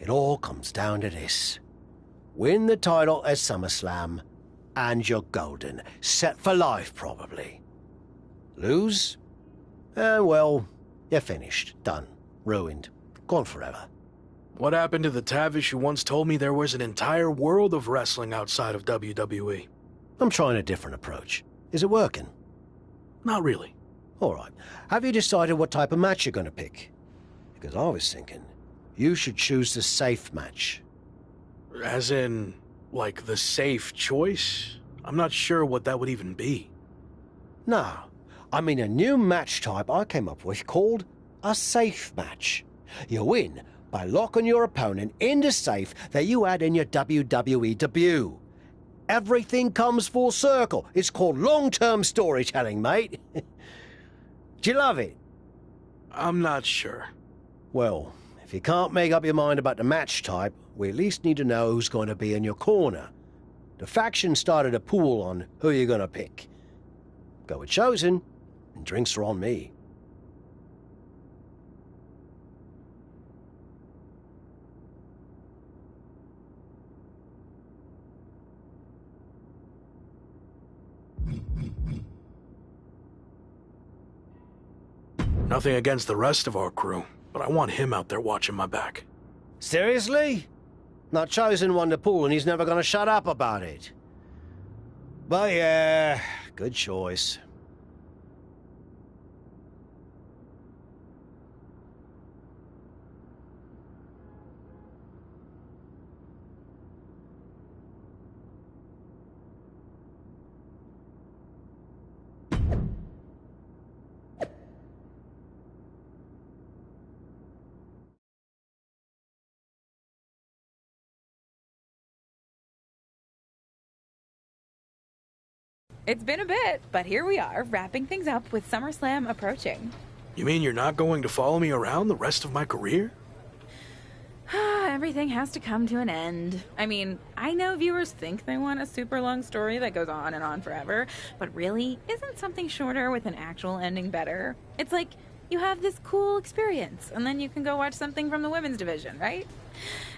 It all comes down to this. Win the title at SummerSlam, and you're golden. Set for life, probably. Lose? Well, you're finished. Done. Ruined. Gone forever. What happened to the Tavish who once told me there was an entire world of wrestling outside of WWE? I'm trying a different approach. Is it working? Not really. All right. Have you decided what type of match you're going to pick? Because I was thinking, you should choose the safe match. As in, like, the safe choice? I'm not sure what that would even be. No. I mean a new match type I came up with called a safe match. You win by locking your opponent in the safe that you had in your WWE debut. Everything comes full circle. It's called long-term storytelling, mate. Do you love it? I'm not sure. Well, if you can't make up your mind about the match type, we at least need to know who's going to be in your corner. The faction started a pool on who you're going to pick. Go with Chosen, and drinks are on me. Nothing against the rest of our crew, but I want him out there watching my back. Seriously? Not Chosen won the pool and he's never gonna shut up about it. But yeah, good choice. It's been a bit, but here we are, wrapping things up with SummerSlam approaching. You mean you're not going to follow me around the rest of my career? Everything has to come to an end. I mean, I know viewers think they want a super long story that goes on and on forever, but really, isn't something shorter with an actual ending better? It's like, you have this cool experience, and then you can go watch something from the women's division, right?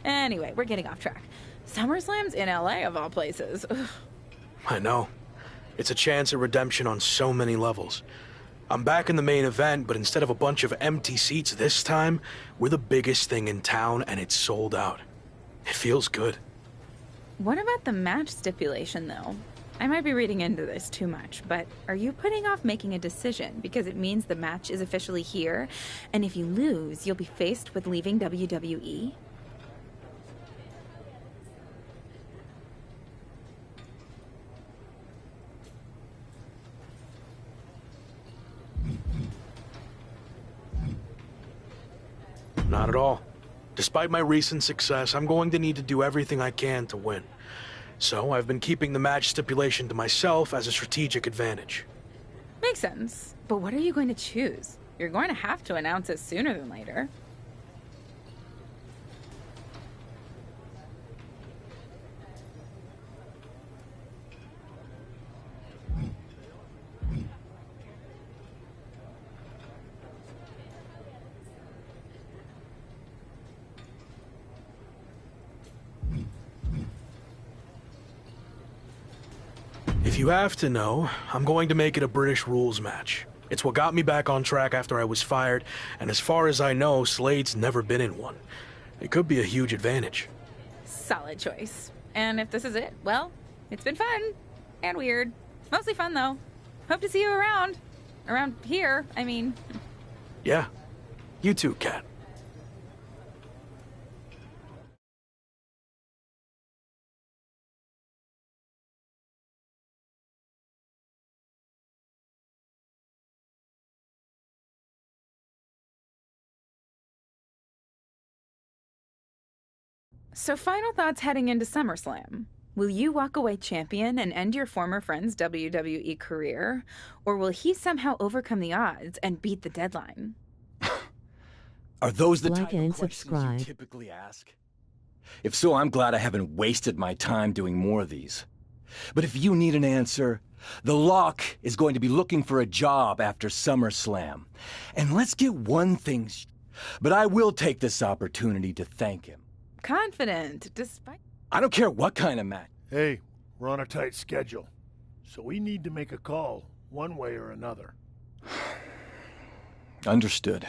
Anyway, we're getting off track. SummerSlam's in LA, of all places. Ugh. I know. It's a chance at redemption on so many levels. I'm back in the main event, but instead of a bunch of empty seats this time, we're the biggest thing in town and it's sold out. It feels good. What about the match stipulation, though? I might be reading into this too much, but are you putting off making a decision because it means the match is officially here, and if you lose, you'll be faced with leaving WWE? Not at all. Despite my recent success, I'm going to need to do everything I can to win. So I've been keeping the match stipulation to myself as a strategic advantage. Makes sense. But what are you going to choose? You're going to have to announce it sooner than later. If you have to know, I'm going to make it a British rules match. It's what got me back on track after I was fired, and as far as I know, Slade's never been in one. It could be a huge advantage. Solid choice. And if this is it, well, it's been fun. And weird. Mostly fun, though. Hope to see you around. Around here, I mean. Yeah. You too, Kat. So final thoughts heading into SummerSlam. Will you walk away champion and end your former friend's WWE career? Or will he somehow overcome the odds and beat the deadline? Are those the Like type and of questions subscribe. you typically ask? If so, I'm glad I haven't wasted my time doing more of these. But if you need an answer, the Lock is going to be looking for a job after SummerSlam. And let's get one thing but I will take this opportunity to thank him. confident, despite... I don't care what kind of match. Hey, we're on a tight schedule, so we need to make a call, one way or another. Understood.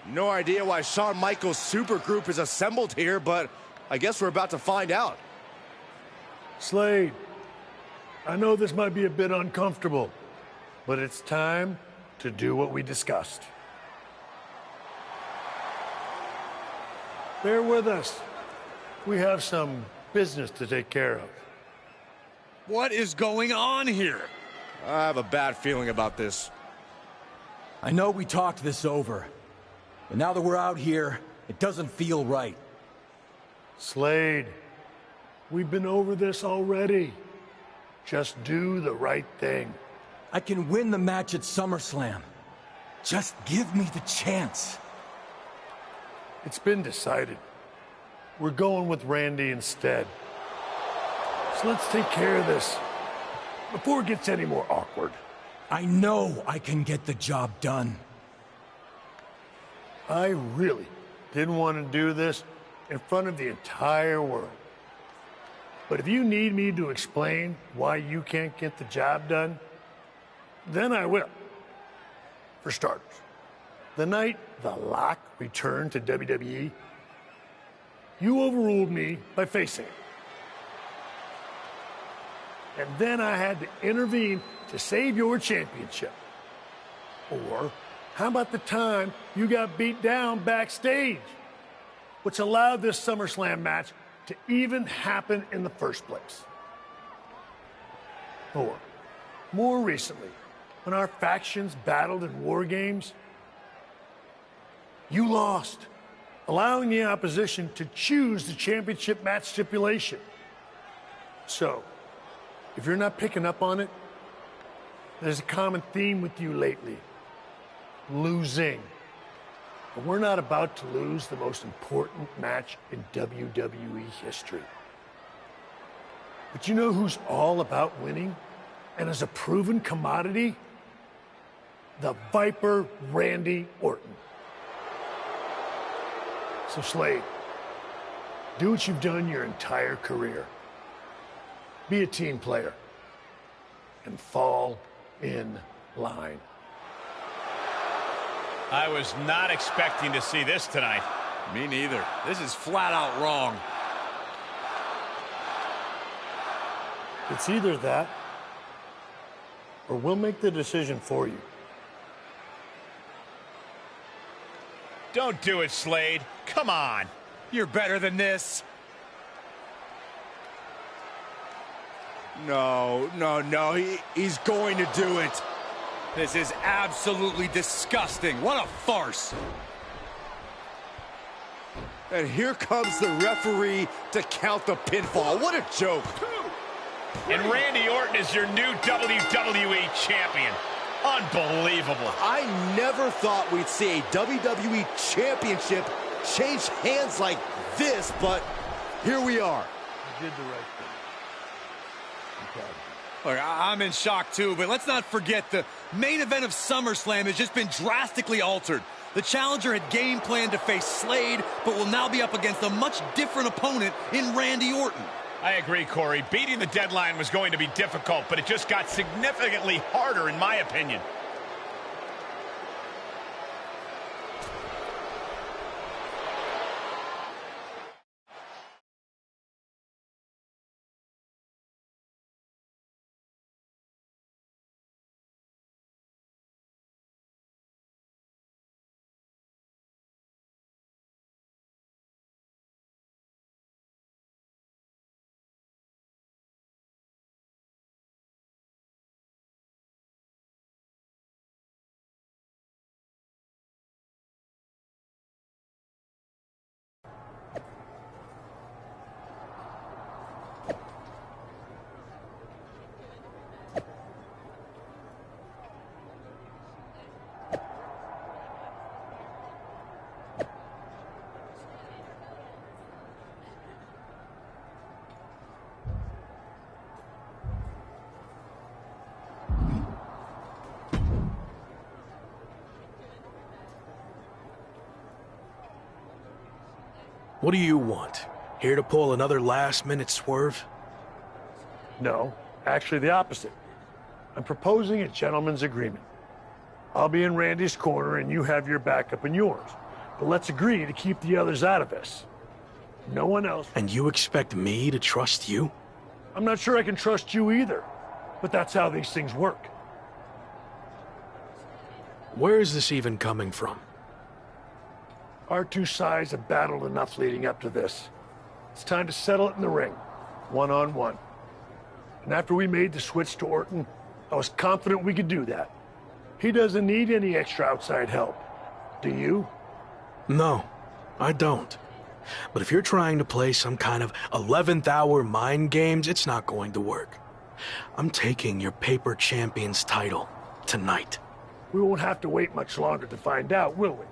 No idea why Shawn Michaels' supergroup is assembled here, but I guess we're about to find out. Slade, I know this might be a bit uncomfortable, but it's time to do what we discussed. Bear with us. We have some business to take care of. What is going on here? I have a bad feeling about this. I know we talked this over, but now that we're out here, it doesn't feel right. Slade, we've been over this already. Just do the right thing. I can win the match at SummerSlam. Just give me the chance. It's been decided. We're going with Randy instead. So let's take care of this before it gets any more awkward. I know I can get the job done. I really didn't want to do this in front of the entire world. But if you need me to explain why you can't get the job done, then I will. For starters, the night The Lock returned to WWE, you overruled me by facing it. And then I had to intervene to save your championship. Or how about the time you got beat down backstage, which allowed this SummerSlam match to even happen in the first place? Or, more recently, when our factions battled in war games, you lost, allowing the opposition to choose the championship match stipulation. So, if you're not picking up on it, there's a common theme with you lately. Losing. But we're not about to lose the most important match in WWE history. But you know who's all about winning and is a proven commodity? The Viper Randy Orton. So Slade, do what you've done your entire career. Be a team player and fall in line. I was not expecting to see this tonight. Me neither. This is flat out wrong. It's either that, or we'll make the decision for you. Don't do it, Slade. Come on. You're better than this. No, he's going to do it. This is absolutely disgusting. What a farce. And here comes the referee to count the pinfall. What a joke. And Randy Orton is your new WWE champion. Unbelievable. I never thought we'd see a WWE championship change hands like this, but here we are. You did the right thing. I'm proud of you. Look, I'm in shock too, but let's not forget the main event of SummerSlam has just been drastically altered. The challenger had game planned to face Slade, but will now be up against a much different opponent in Randy Orton. I agree, Corey. Beating the deadline was going to be difficult, but it just got significantly harder, in my opinion. What do you want? Here to pull another last-minute swerve? No, actually the opposite. I'm proposing a gentleman's agreement. I'll be in Randy's corner and you have your backup in yours. But let's agree to keep the others out of this. No one else. And you expect me to trust you? I'm not sure I can trust you either, but that's how these things work. Where is this even coming from? Our two sides have battled enough leading up to this. It's time to settle it in the ring, one-on-one. And after we made the switch to Orton, I was confident we could do that. He doesn't need any extra outside help. Do you? No, I don't. But if you're trying to play some kind of 11th hour mind games, it's not going to work. I'm taking your paper champion's title tonight. We won't have to wait much longer to find out, will we?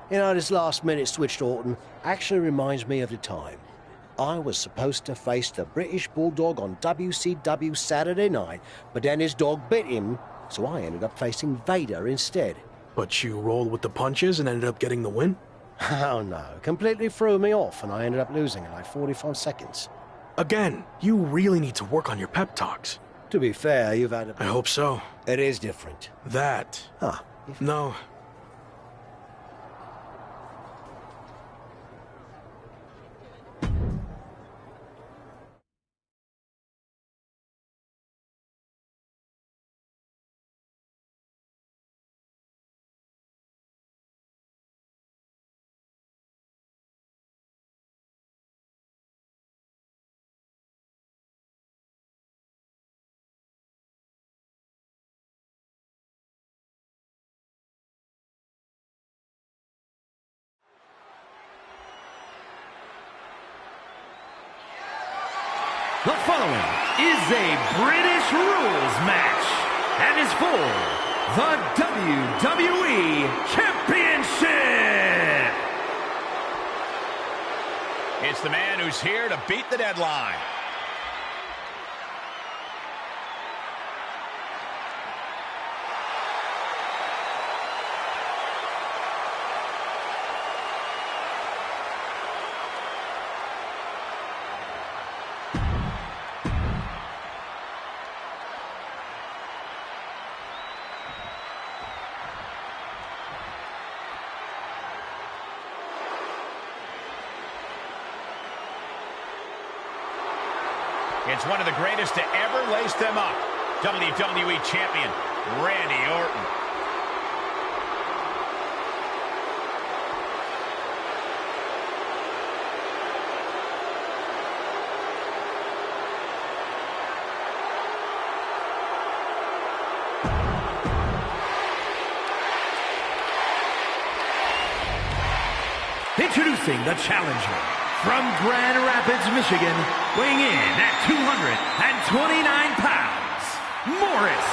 You know, this last-minute switch to Orton actually reminds me of the time I was supposed to face the British Bulldog on WCW Saturday night, but then his dog bit him, so I ended up facing Vader instead. But you rolled with the punches and ended up getting the win? Oh no, completely threw me off and I ended up losing in like 45 seconds. Again, you really need to work on your pep talks. To be fair, you've had a... I hope so. It is different. That. Huh. No. The following is a British rules match and is for the WWE Championship. It's the man who's here to beat the deadline. It's one of the greatest to ever lace them up. WWE Champion, Randy Orton. Introducing the challenger from Grand Rapids, Michigan, weighing in at 229 pounds, Morris.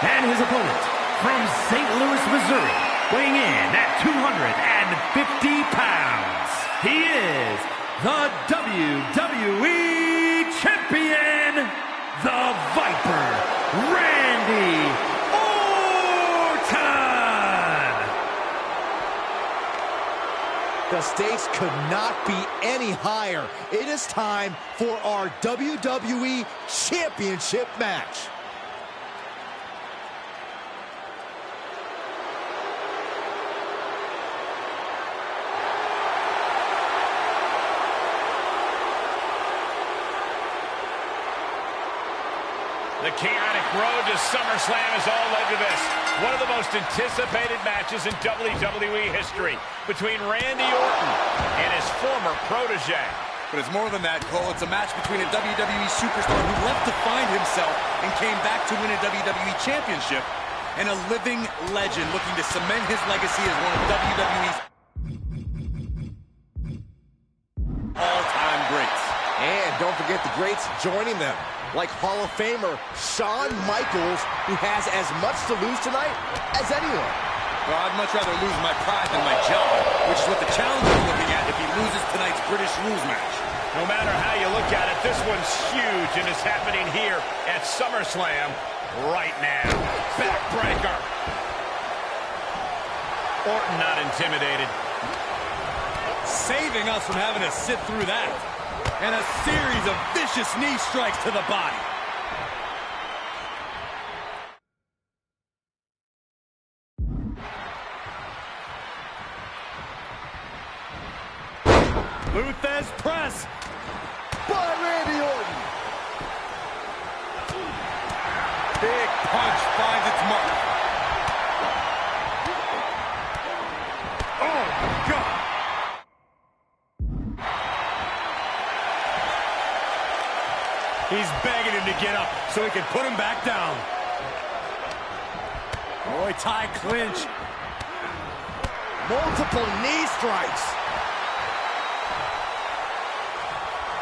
And his opponent from St. Louis, Missouri, weighing in at 250 pounds, he is the WWE Champion, the Viper, Randy The stakes could not be any higher. It is time for our WWE Championship match. The chaotic road to SummerSlam is all led to this. One of the most anticipated matches in WWE history between Randy Orton and his former protege. But it's more than that, Cole. It's a match between a WWE superstar who left to find himself and came back to win a WWE championship, and a living legend looking to cement his legacy as one of WWE's all-time greats. And don't forget the greats joining them, like Hall of Famer Shawn Michaels, who has as much to lose tonight as anyone. Well, I'd much rather lose my pride than my job, which is what the challenger is looking at if he loses tonight's British rules match. No matter how you look at it, this one's huge and is happening here at SummerSlam right now. Backbreaker. Orton not intimidated. Saving us from having to sit through that. And a series of vicious knee strikes to the body. Luthez press by Randy Orton. Big punch finds its mark. Oh, my God. He's begging him to get up so he can put him back down. Muay Thai clinch. Multiple knee strikes.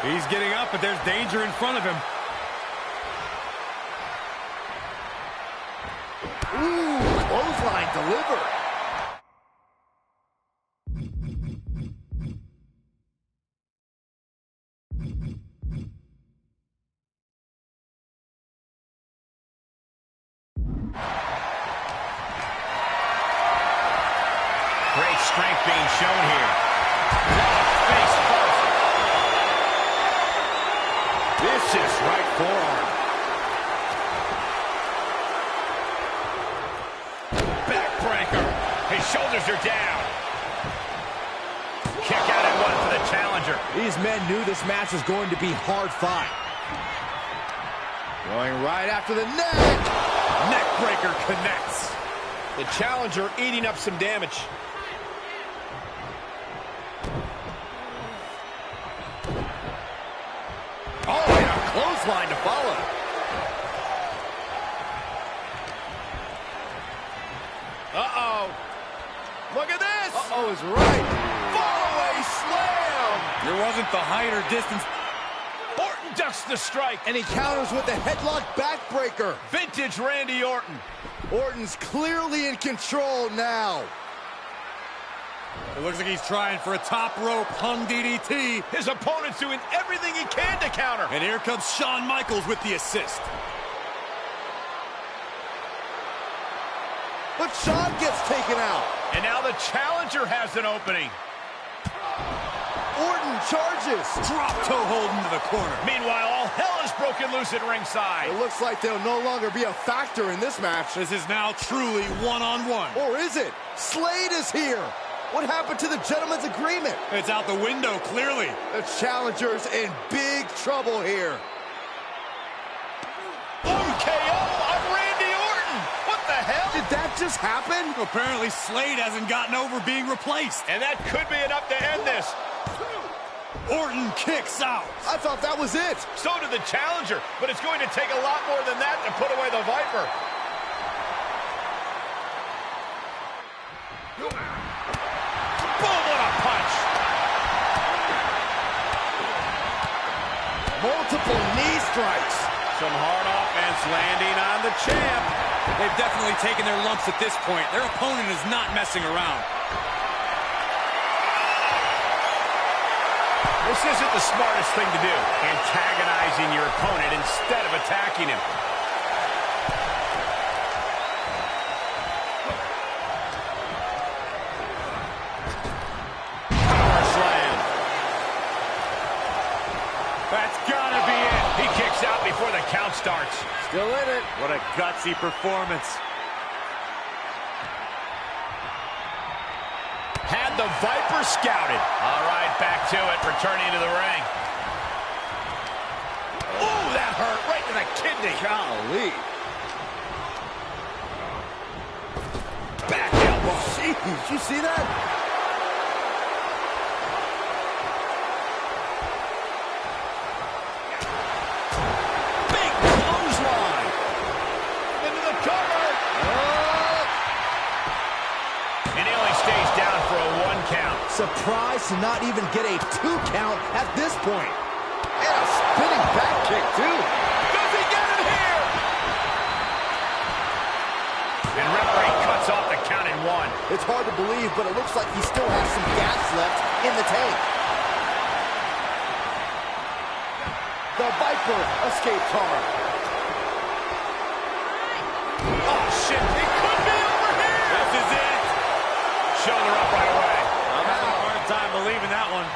He's getting up, but there's danger in front of him. Ooh, clothesline delivered. Great strength being shown here. Face first. Vicious right forearm. Backbreaker. His shoulders are down. Kick out at one for the challenger. These men knew this match was going to be hard fought. Going right after the neck. Neckbreaker connects. The challenger eating up some damage. Oh, and a clothesline to follow. Uh-oh. Look at this. Uh-oh is right. Fallaway slam. There wasn't the height or distance. Orton ducks the strike. And he counters with the headlock backbreaker. Vintage Randy Orton. Orton's clearly in control now. It looks like he's trying for a top rope hung DDT. His opponent's doing everything he can to counter. And here comes Shawn Michaels with the assist. But Shawn gets taken out. And now the challenger has an opening. Orton charges. Drop toe hold into the corner. Meanwhile, all hell is broken loose at ringside. It looks like they'll no longer be a factor in this match. This is now truly one-on-one. Or is it? Slade is here. What happened to the gentleman's agreement? It's out the window, clearly. The challenger's in big trouble here. RKO on Randy Orton. What the hell? Did that just happen? Apparently, Slade hasn't gotten over being replaced. And that could be enough to end this. Orton kicks out. I thought that was it. So did the challenger, but it's going to take a lot more than that to put away the Viper. Boom, what a punch. Multiple knee strikes. Some hard offense landing on the champ. They've definitely taken their lumps at this point. Their opponent is not messing around. This isn't the smartest thing to do, antagonizing your opponent instead of attacking him. Power slam. That's gotta be it. He kicks out before the count starts. Still in it. What a gutsy performance. Had the Viper scouted. All right, back to it, returning to the ring. Ooh, that hurt right to the kidney. Golly. Did you see that? Big clothesline. Into the cover. And he only stays down for a 1 count. Surprised to not even get a 2 count at this point. And a spinning back kick, too. Does he get it here? And referee cuts off the count in 1. It's hard to believe, but it looks like he still has some gas left in the tank. The Viper escapes hard. Oh, shit. It could be over here. This is it. Shoulder up right away. I'm having a hard time believing that one.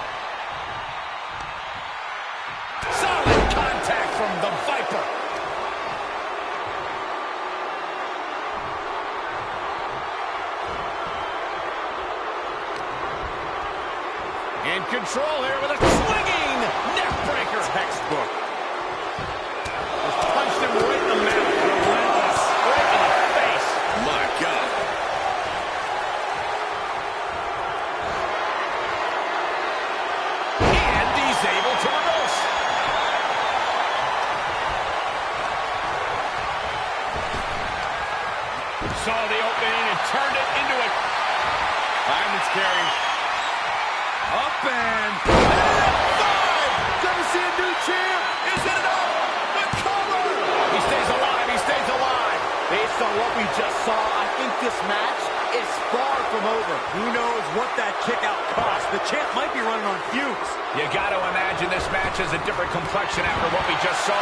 Solid contact from the Viper. In control here with a swinging neck breaker. Textbook. Just punched him right in the mouth. Relentless. Right in the face. My God. And he's able to reverse. Saw the opening and turned it into a... Diamond's carry. Up and... Gonna see a new champ. Is it enough? The cover! He stays alive. He stays alive. Based on what we just saw, I think this match is far from over. Who knows what that kick out cost? The champ might be running on fumes. You got to imagine this match has a different complexion after what we just saw.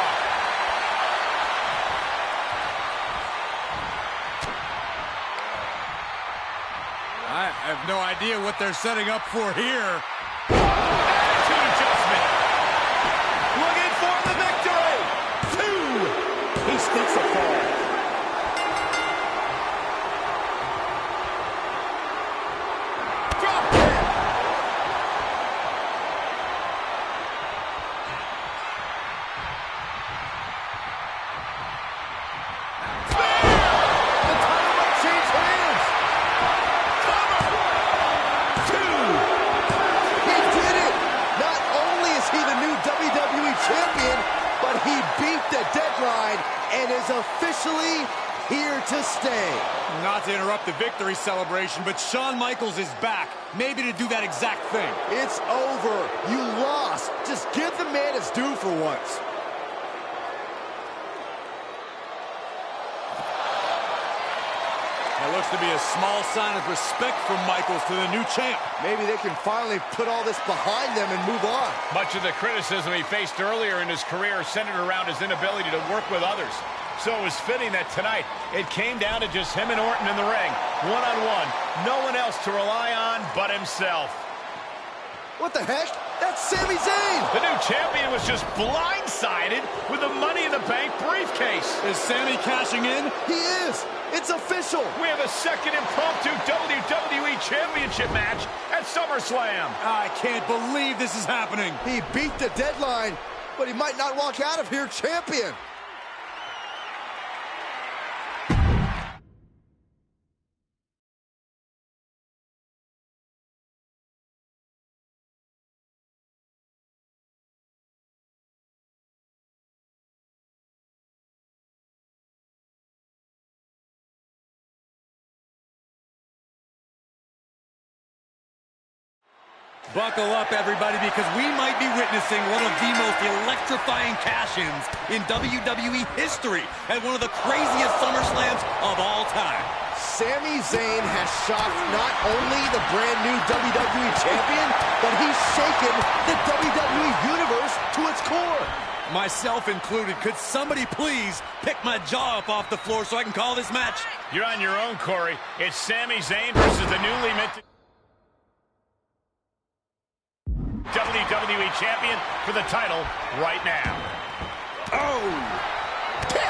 I have no idea what they're setting up for here. Attitude adjustment. Looking for the victory. 2. He sneaks a fall. Drop kick. The title might change hands. He did it! Not only is he the new WWE Champion, but he beat the deadline and is officially here to stay. Not to interrupt the victory celebration, but Shawn Michaels is back. Maybe to do that exact thing. It's over. You lost. Just give the man his due for once. That looks to be a small sign of respect from Michaels to the new champ. Maybe they can finally put all this behind them and move on. Much of the criticism he faced earlier in his career centered around his inability to work with others. So it was fitting that tonight it came down to just him and Orton in the ring, one-on-one. No one else to rely on but himself. What the heck? That's Sami Zayn! The new champion was just blindsided with the Money in the Bank briefcase. Is Sami cashing in? He is! It's official! We have a second impromptu WWE Championship match at SummerSlam. I can't believe this is happening. He beat the deadline, but he might not walk out of here champion. Buckle up, everybody, because we might be witnessing one of the most electrifying cash-ins in WWE history at one of the craziest SummerSlams of all time. Sami Zayn has shocked not only the brand new WWE Champion, but he's shaken the WWE Universe to its core. Myself included. Could somebody please pick my jaw up off the floor so I can call this match? You're on your own, Corey. It's Sami Zayn versus the newly minted WWE Champion for the title right now. Oh! Kick!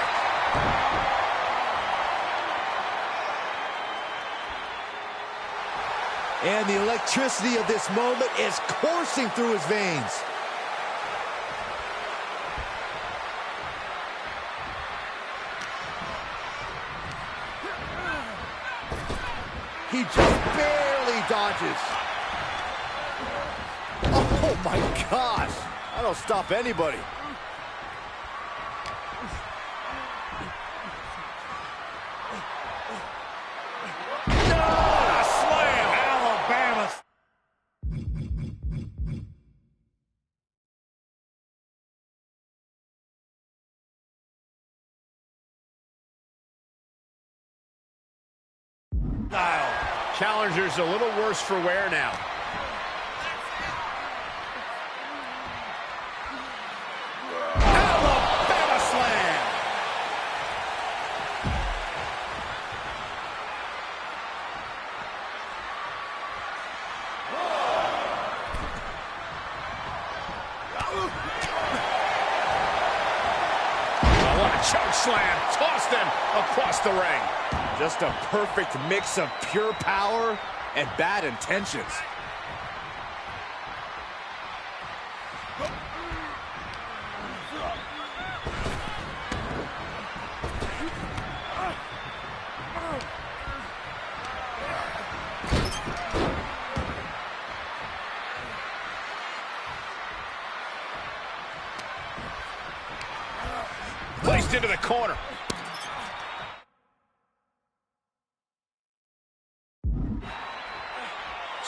And the electricity of this moment is coursing through his veins. He just barely dodges. Oh my gosh. I don't stop anybody. Challenger's a little worse for wear now. Alabama slam. Oh, what a choke slam. Tossed him across the ring. Just a perfect mix of pure power and bad intentions. Placed into the corner.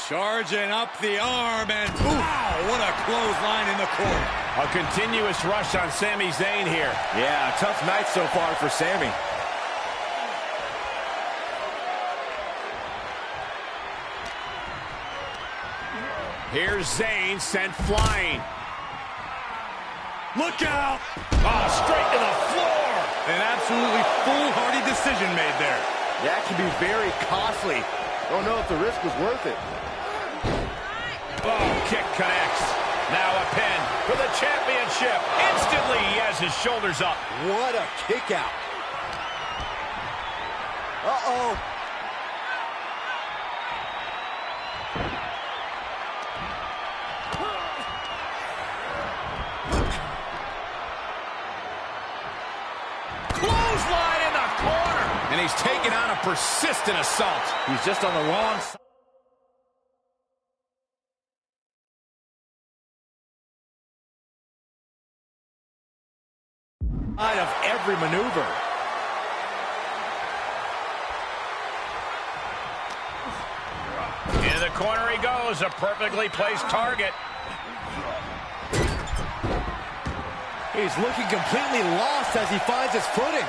Charging up the arm, and wow, what a clothesline in the corner. A continuous rush on Sami Zayn here. Yeah, tough night so far for Sami. Here's Zayn sent flying. Look out! Oh, straight to the floor. An absolutely foolhardy decision made there. That can be very costly. Don't know if the risk was worth it. Oh, kick connects. Now a pin for the championship. Instantly, he has his shoulders up. What a kick out. Uh-oh. Clothesline in the corner. And he's taking on a persistent assault. He's just on the wrong side. Of every maneuver. Into the corner he goes, a perfectly placed target. He's looking completely lost as he finds his footing.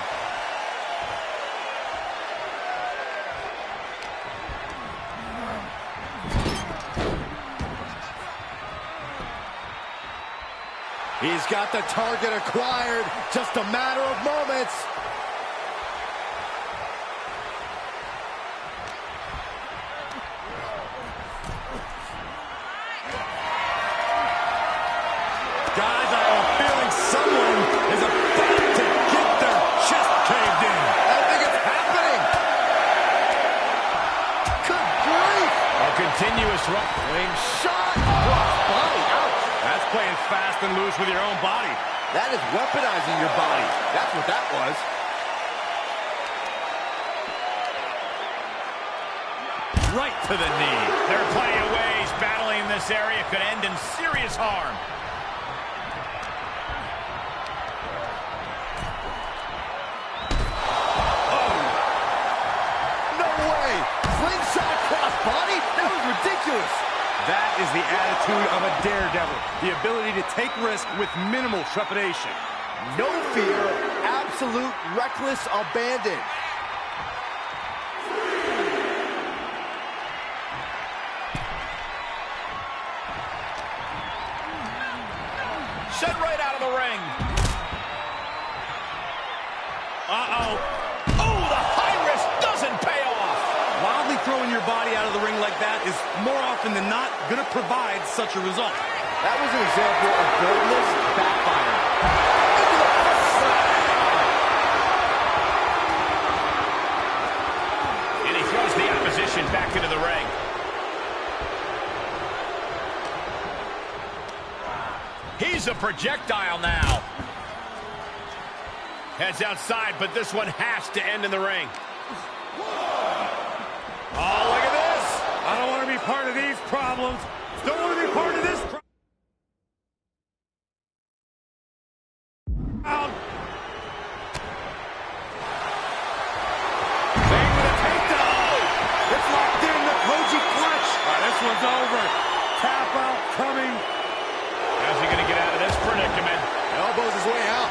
He's got the target acquired, just a matter of moments. Guys, I have a feeling someone is about to get their chest caved in. I think it's happening. Good grief. A continuous running Shot across body. Ouch. That's playing fast and loose with your own body. That is weaponizing your body. That's what that was. Right to the knee. There are plenty of ways battling in this area could end in serious harm. No way. Slingshot cross body? That was ridiculous. That is the attitude of a daredevil. The ability to take risk with minimal trepidation. No fear, absolute reckless abandon. Sent right out of the ring. Uh-oh. Oh, the high risk doesn't pay off. Wildly throwing your body out of the ring like that is more often than not going to provide such a result. That was an example of boldness backfiring. And he throws the opposition back into the ring. He's a projectile now. Heads outside, but this one has to end in the ring. Oh, look at this. problems. Don't want to be part of this crowd. Zayn with a takedown. It's locked in, the Koji clutch. This one's over. Tap out coming. How's he going to get out of this predicament? Elbows his way out.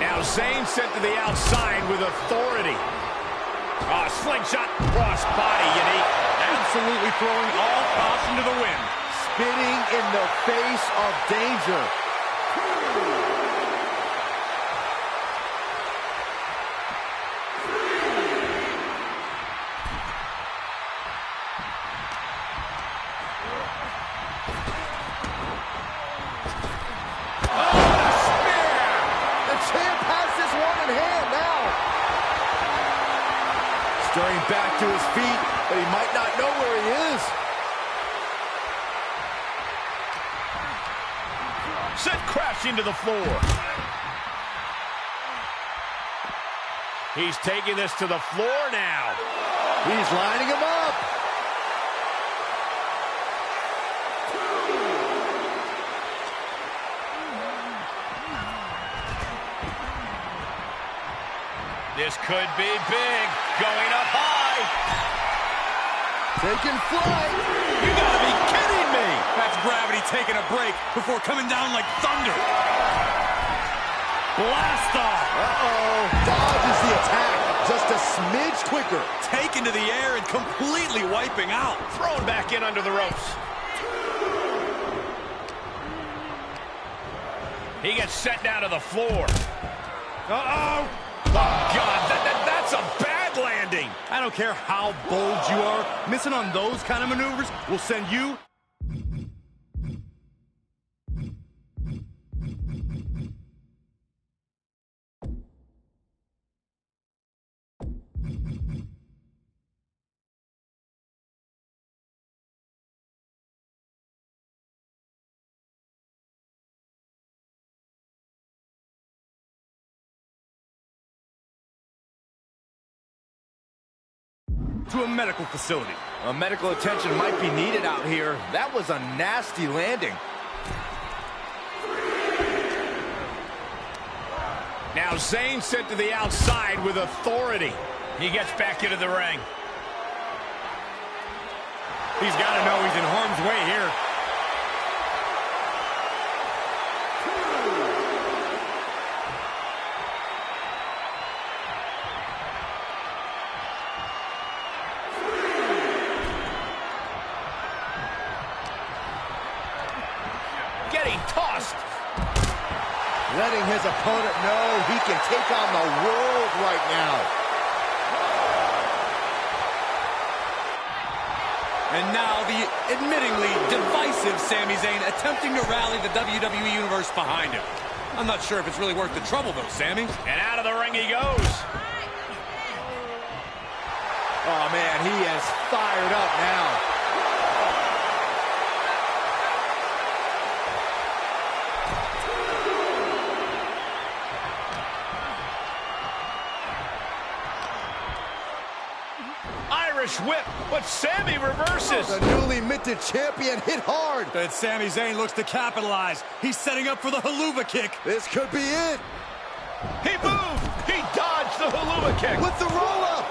Now Zayn sent to the outside with authority. Oh, slingshot cross body, Unique. Absolutely throwing all caution to the wind. Spitting in the face of danger. Stirring back to his feet, but he might not know where he is. Sent crashing to the floor. He's taking this to the floor now. He's lining him up. This could be big. Going up high. Taking flight. You gotta be kidding me. That's gravity taking a break before coming down like thunder. Blast off. Uh-oh. Dodges the attack just a smidge quicker. Taken to the air and completely wiping out. Thrown back in under the ropes. He gets set down to the floor. Uh-oh. Oh, God, that's a bad landing. I don't care how bold you are, missing on those kind of maneuvers will send you... to a medical facility. Medical attention might be needed out here. That was a nasty landing. Now Zayn sent to the outside with authority. He gets back into the ring. He's got to know he's in harm's way here. Getting tossed. Letting his opponent know he can take on the world right now. And now the admittingly divisive Sami Zayn attempting to rally the WWE Universe behind him. I'm not sure if it's really worth the trouble, though, Sami. And out of the ring he goes. Oh, man, he is fired up now. Irish whip, but Sami reverses. The newly minted champion hit hard. But Sami Zayn looks to capitalize. He's setting up for the haluva kick. This could be it. He moved. He dodged the haluva kick. With the roll-up.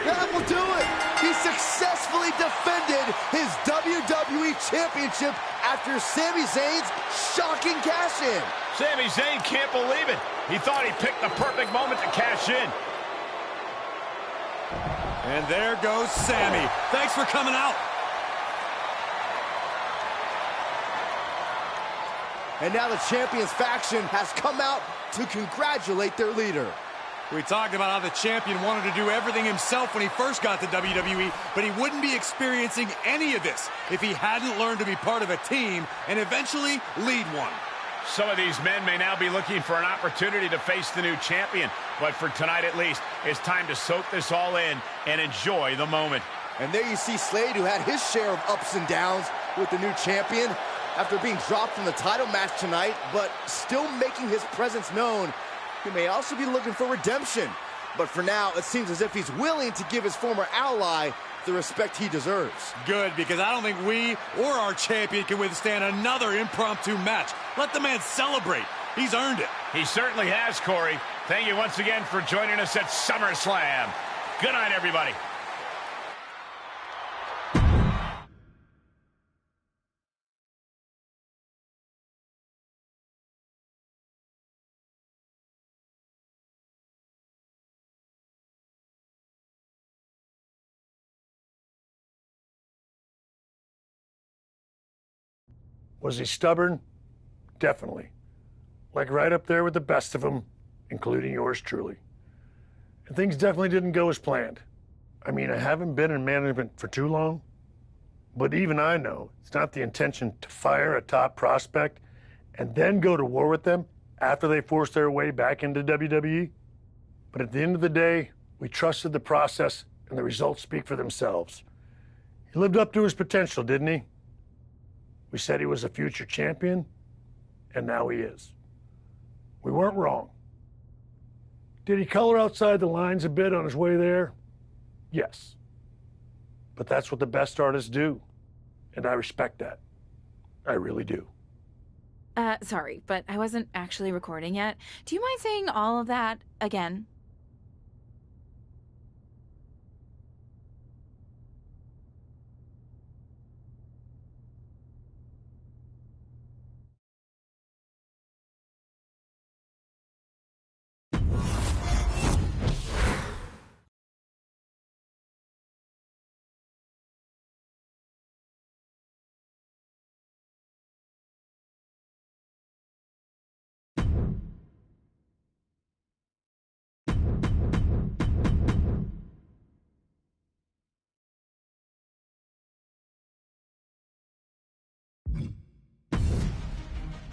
That will do it. He successfully defended his WWE Championship after Sami Zayn's shocking cash-in. Sami Zayn can't believe it. He thought he picked the perfect moment to cash in. And there goes Sami. Thanks for coming out. And now the Champions faction has come out to congratulate their leader. We talked about how the champion wanted to do everything himself when he first got to WWE, but he wouldn't be experiencing any of this if he hadn't learned to be part of a team and eventually lead one. Some of these men may now be looking for an opportunity to face the new champion, but for tonight at least, it's time to soak this all in and enjoy the moment. And there you see Slade, who had his share of ups and downs with the new champion after being dropped from the title match tonight, but still making his presence known. He may also be looking for redemption. but for now, it seems as if he's willing to give his former ally the respect he deserves. Good, because I don't think we or our champion can withstand another impromptu match. Let the man celebrate. He's earned it. He certainly has, Corey. Thank you once again for joining us at SummerSlam. Good night, everybody. Was he stubborn? Definitely. Like right up there with the best of them, including yours truly. And things definitely didn't go as planned. I mean, I haven't been in management for too long, but even I know it's not the intention to fire a top prospect and then go to war with them after they force their way back into WWE. But at the end of the day, we trusted the process and the results speak for themselves. He lived up to his potential, didn't he? We said he was a future champion, and now he is. We weren't wrong. Did he color outside the lines a bit on his way there? Yes. But that's what the best artists do, and I respect that. I really do. Sorry, but I wasn't actually recording yet. Do you mind saying all of that again?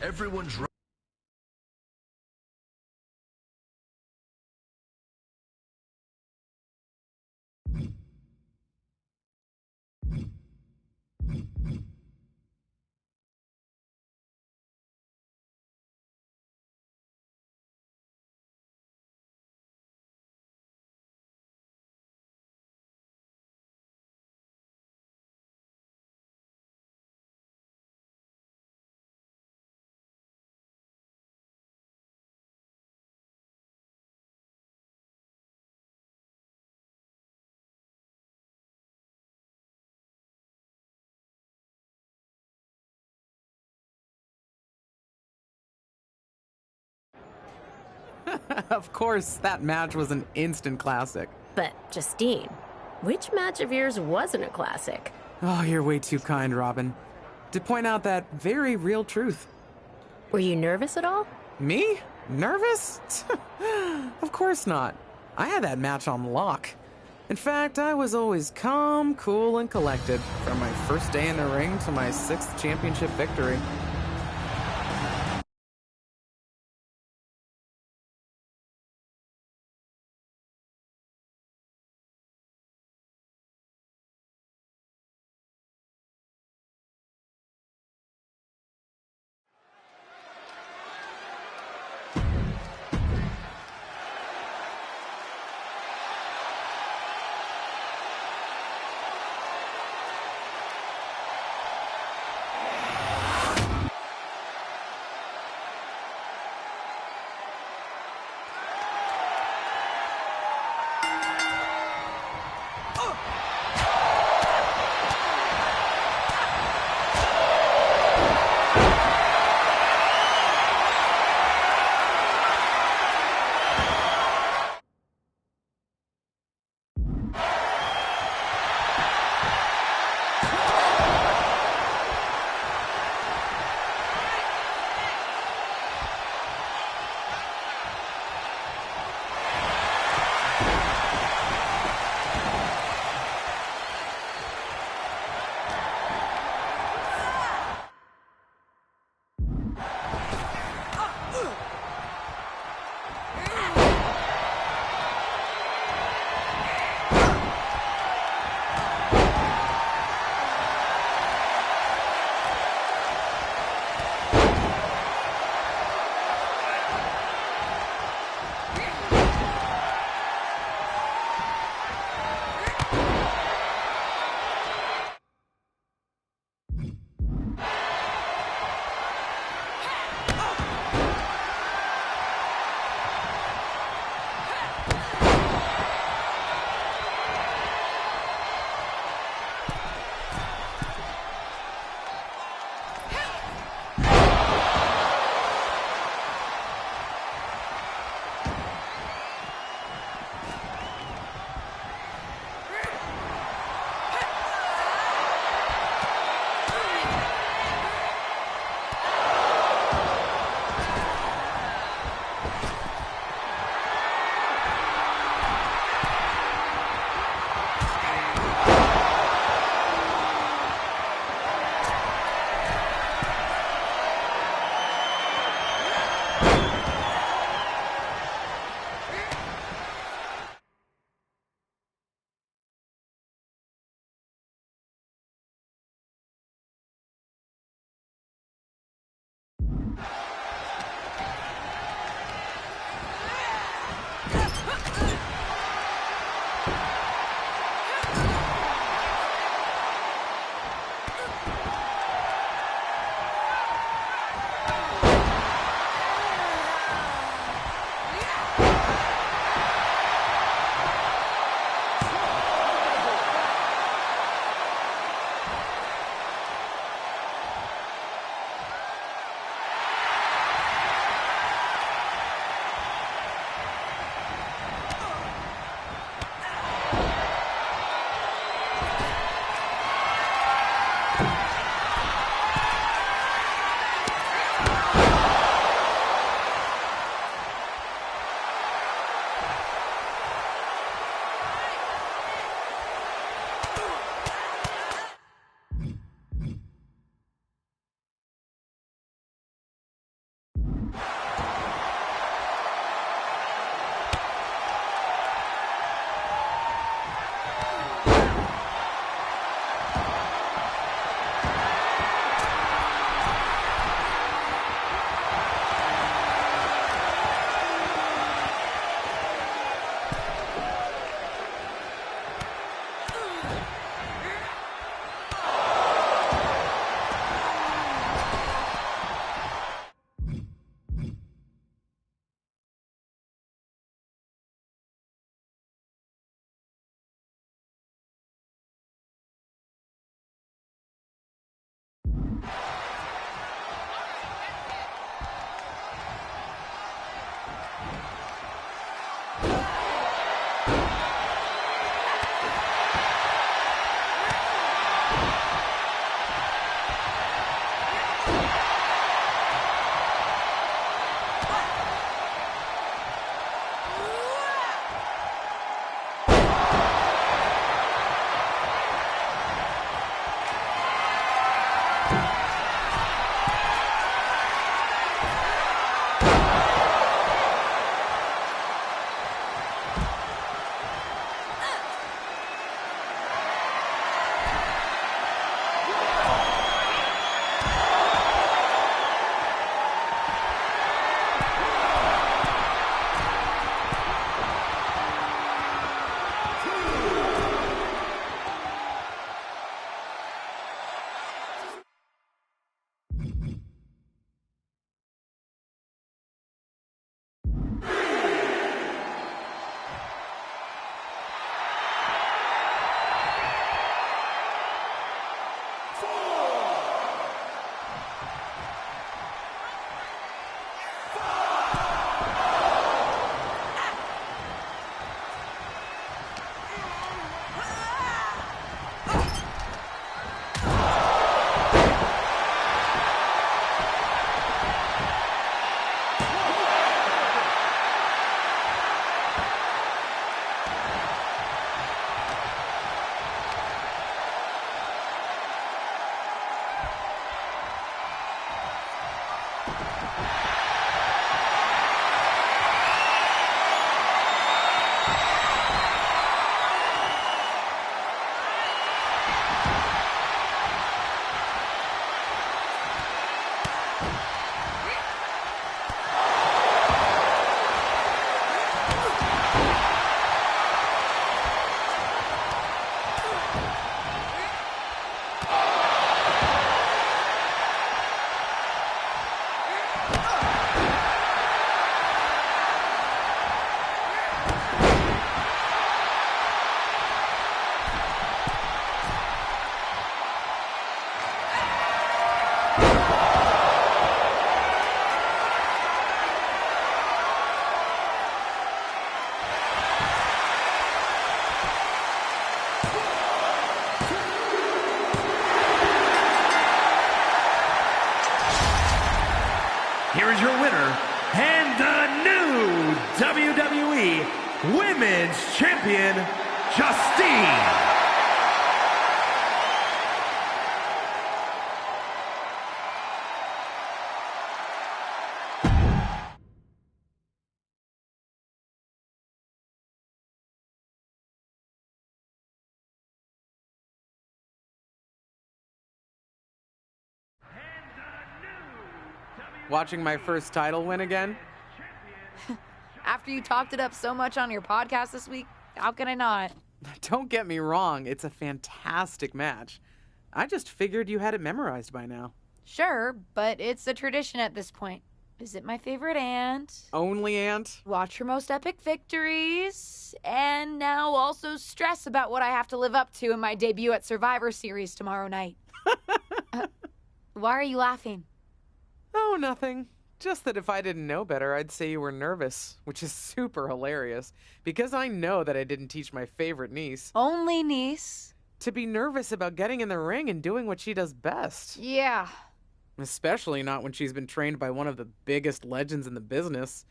Everyone's right. Of course, that match was an instant classic. But, Justine, which match of yours wasn't a classic? Oh, you're way too kind, Robin. To point out that very real truth. Were you nervous at all? Me? Nervous? Of course not. I had that match on lock. In fact, I was always calm, cool, and collected from my first day in the ring to my 6th championship victory. Women's Champion, Justine. Watching my first title win again? After you talked it up so much on your podcast this week, how can I not? Don't get me wrong, it's a fantastic match. I just figured you had it memorized by now. Sure, but it's a tradition at this point. Visit my favorite aunt. Only aunt? Watch her most epic victories. And now also stress about what I have to live up to in my debut at Survivor Series tomorrow night. Why are you laughing? Oh, nothing. Just that if I didn't know better, I'd say you were nervous, which is super hilarious, because I know that I didn't teach my favorite niece. Only niece? To be nervous about getting in the ring and doing what she does best. Yeah. Especially not when she's been trained by one of the biggest legends in the business.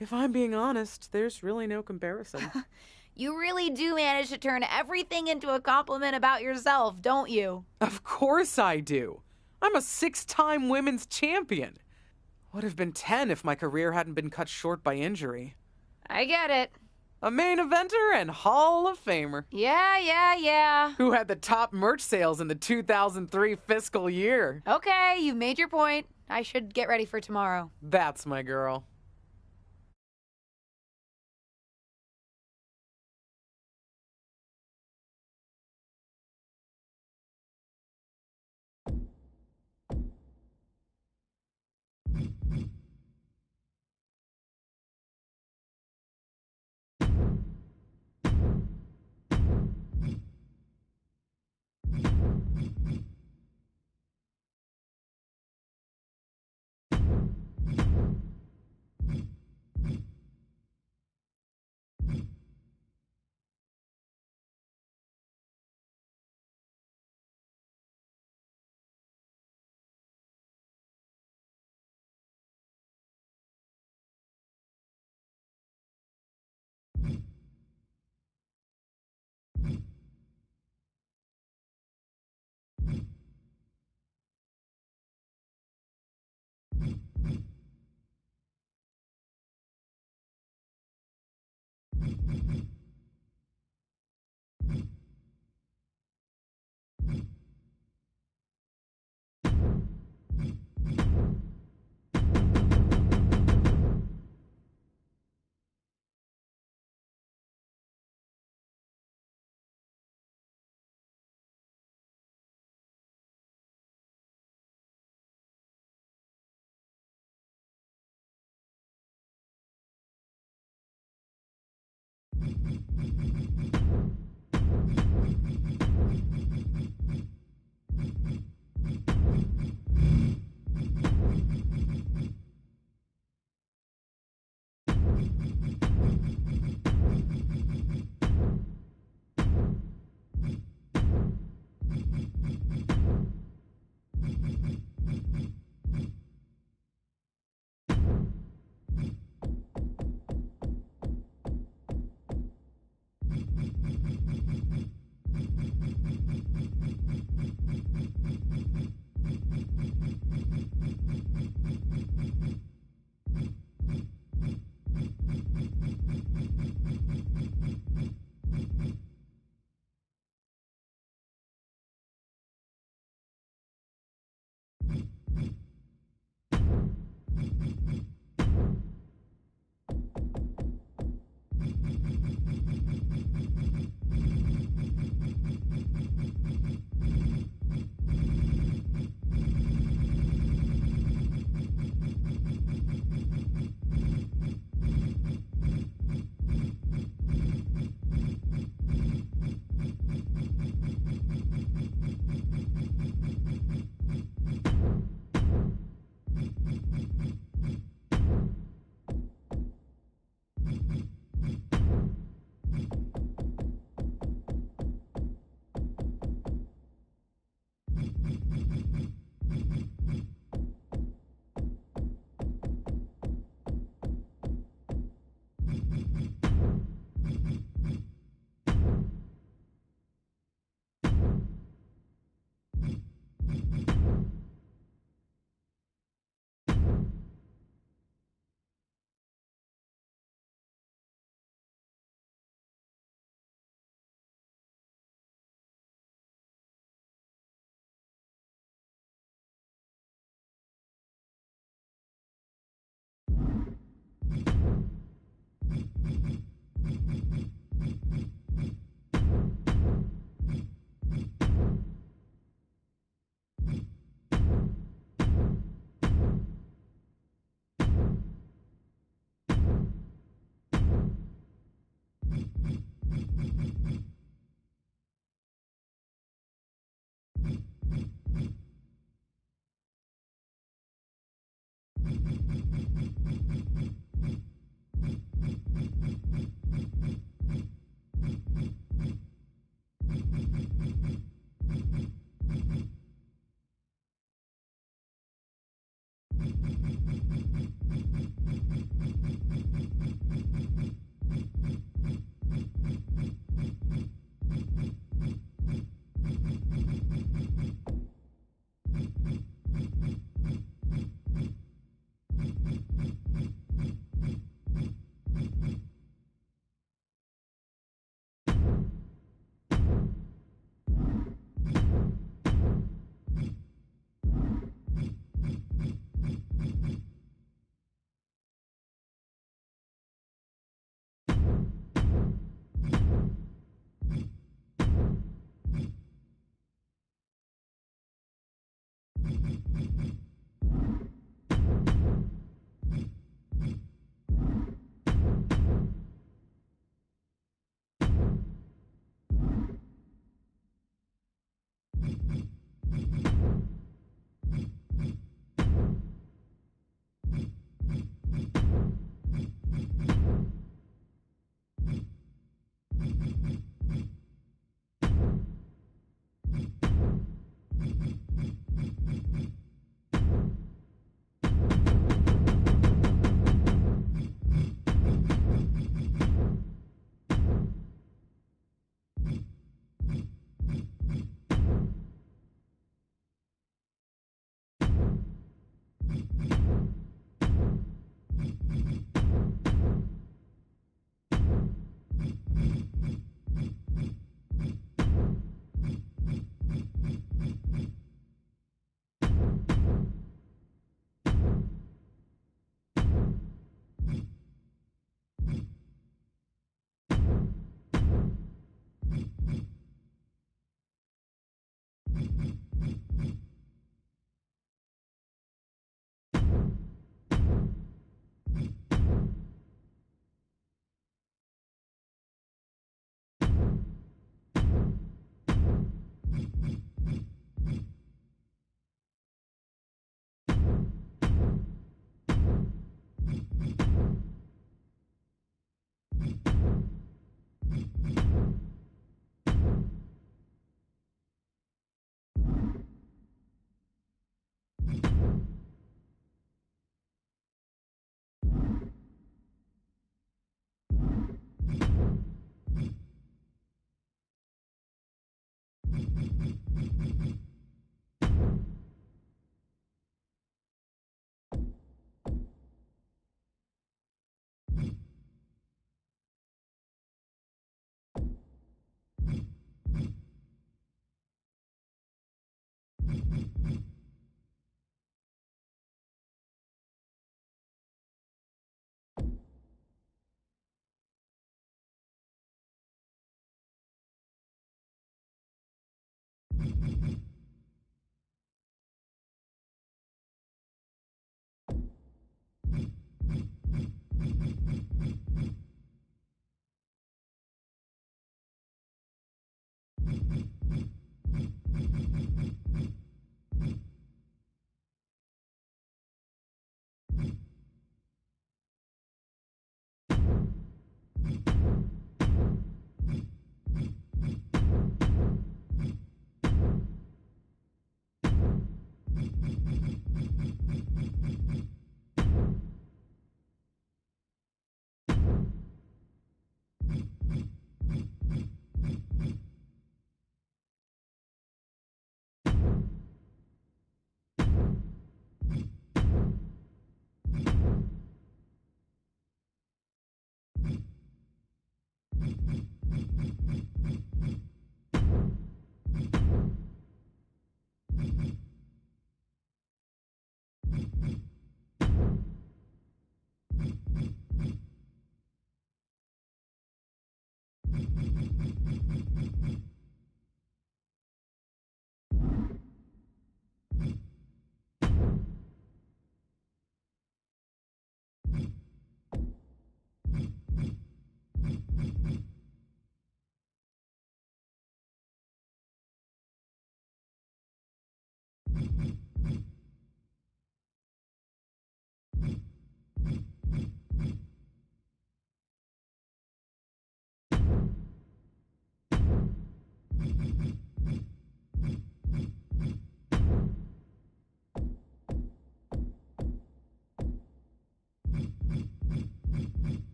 If I'm being honest, there's really no comparison. You really do manage to turn everything into a compliment about yourself, don't you? Of course I do. I'm a 6-time women's champion. Would have been 10 if my career hadn't been cut short by injury. I get it. A main eventer and Hall of Famer. Yeah. Who had the top merch sales in the 2003 fiscal year. Okay, you've made your point. I should get ready for tomorrow. That's my girl.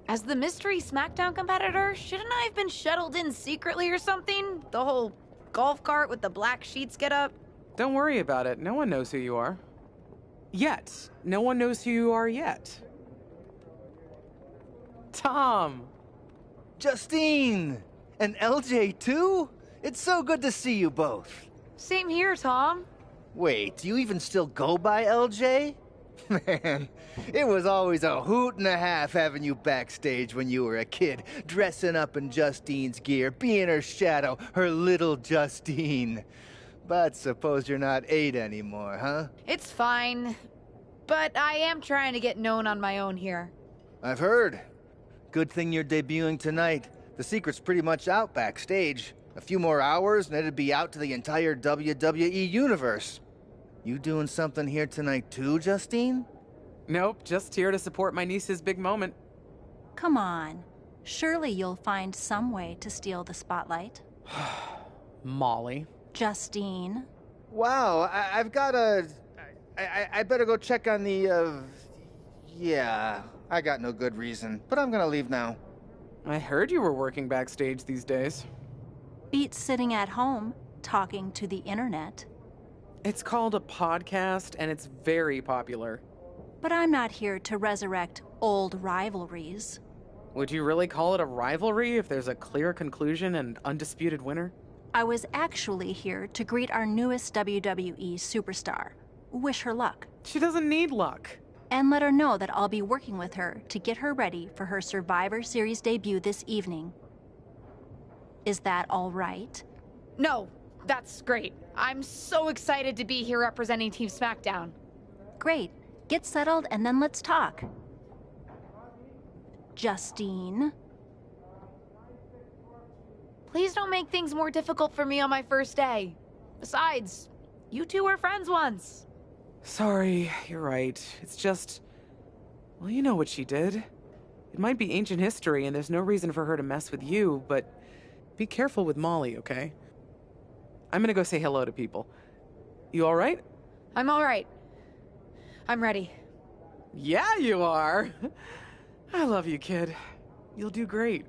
As the mystery SmackDown competitor, shouldn't I have been shuttled in secretly or something? The whole golf cart with the black sheets get up? Don't worry about it. No one knows who you are. Yet. No one knows who you are yet. Tom! Justine! And LJ too? It's so good to see you both. Same here, Tom. Wait, do you even still go by LJ? Man, it was always a hoot and a half having you backstage when you were a kid, dressing up in Justine's gear, being her shadow, her little Justine. But suppose you're not 8 anymore, huh? It's fine. But I am trying to get known on my own here. I've heard. Good thing you're debuting tonight. The secret's pretty much out backstage. A few more hours and it'd be out to the entire WWE universe. You doing something here tonight too, Justine? Nope, just here to support my niece's big moment. Come on. Surely you'll find some way to steal the spotlight. Molly. Justine. Wow, I've got a... I better go check on the, Yeah, I got no good reason, but I'm gonna leave now. I heard you were working backstage these days. Beats sitting at home, talking to the internet. It's called a podcast, and it's very popular. But I'm not here to resurrect old rivalries. Would you really call it a rivalry if there's a clear conclusion and undisputed winner? I was actually here to greet our newest WWE superstar. Wish her luck. She doesn't need luck. And let her know that I'll be working with her to get her ready for her Survivor Series debut this evening. Is that all right? No, that's great. I'm so excited to be here representing Team SmackDown. Great. Get settled and then let's talk. Justine. Please don't make things more difficult for me on my first day. Besides, you two were friends once. Sorry, you're right. It's just... Well, you know what she did. It might be ancient history and there's no reason for her to mess with you, but be careful with Molly, okay? I'm gonna go say hello to people. You alright? I'm alright. I'm ready. Yeah, you are. I love you, kid. You'll do great.